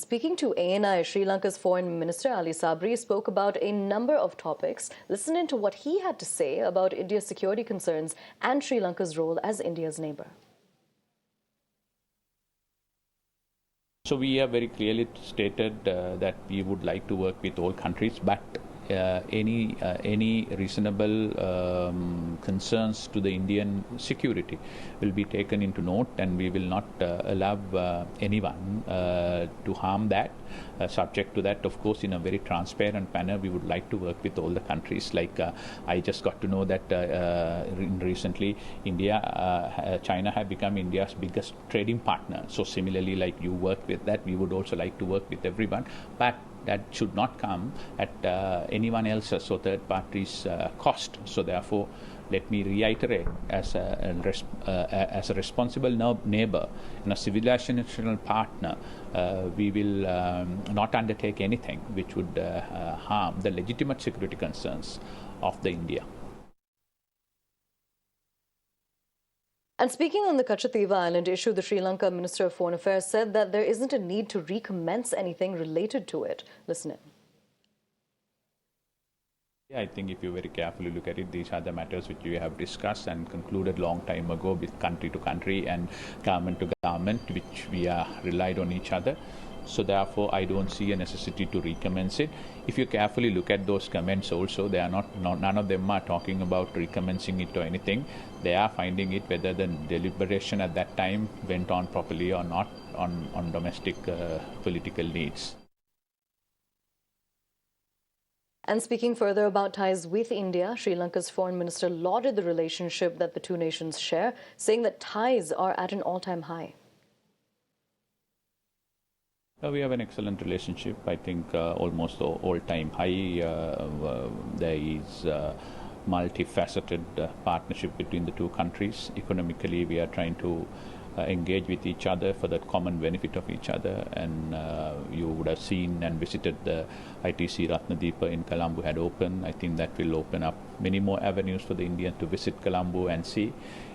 Speaking to ANI, Sri Lanka's Foreign Minister Ali Sabry spoke about a number of topics. Listen in to what he had to say about India's security concerns and Sri Lanka's role as India's neighbor. So we have very clearly stated that we would like to work with all countries, but any reasonable concerns to the Indian security will be taken into note, and we will not allow anyone to harm that. Subject to that, of course, in a very transparent manner, we would like to work with all the countries. Like I just got to know that recently China have become India's biggest trading partner. So similarly, like you work with that, we would also like to work with everyone. But that should not come at anyone else's or third party's cost. So therefore, let me reiterate, as a responsible neighbor and a civilizational partner, we will not undertake anything which would harm the legitimate security concerns of the India. And speaking on the Kachativa Island issue, the Sri Lanka Minister of Foreign Affairs said that there isn't a need to recommence anything related to it. Listen in. Yeah, I think if you very carefully look at it, these are the matters which we have discussed and concluded long time ago with country to country and government to government, which we are relied on each other. So therefore, I don't see a necessity to recommence it. If you carefully look at those comments also, they are none of them are talking about recommencing it or anything. They are finding it whether the deliberation at that time went on properly or not on domestic political needs. And speaking further about ties with India, Sri Lanka's foreign minister lauded the relationship that the two nations share, saying that ties are at an all-time high. We have an excellent relationship. I think almost all-time high. There is multifaceted partnership between the two countries. Economically, we are trying to engage with each other for the common benefit of each other. And you would have seen and visited the ITC Ratnadeepa in Colombo had opened. I think that will open up many more avenues for the Indian to visit Colombo and see.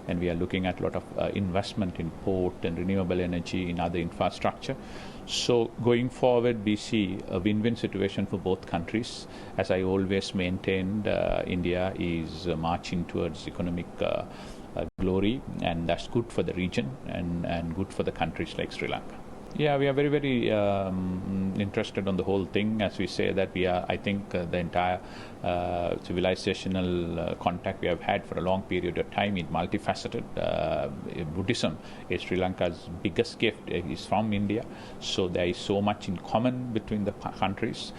And we are looking at a lot of investment in port and renewable energy in other infrastructure. So going forward, we see a win-win situation for both countries. As I always maintained, India is marching towards economic glory, and that's good for the region and good for the countries like Sri Lanka. Yeah, we are very, very interested on the whole thing. As we say that we are, I think the entire civilizational contact we have had for a long period of time is multifaceted. Buddhism is Sri Lanka's biggest gift, is from India. So there is so much in common between the countries.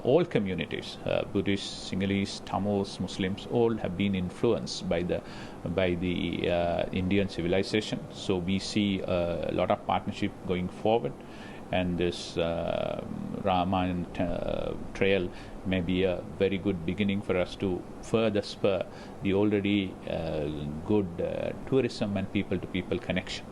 All communities, Buddhists, Sinhalese, Tamils, Muslims, all have been influenced by the Indian civilization. So we see a lot of partnership going forward, and this Raman trail may be a very good beginning for us to further spur the already good tourism and people-to-people connection.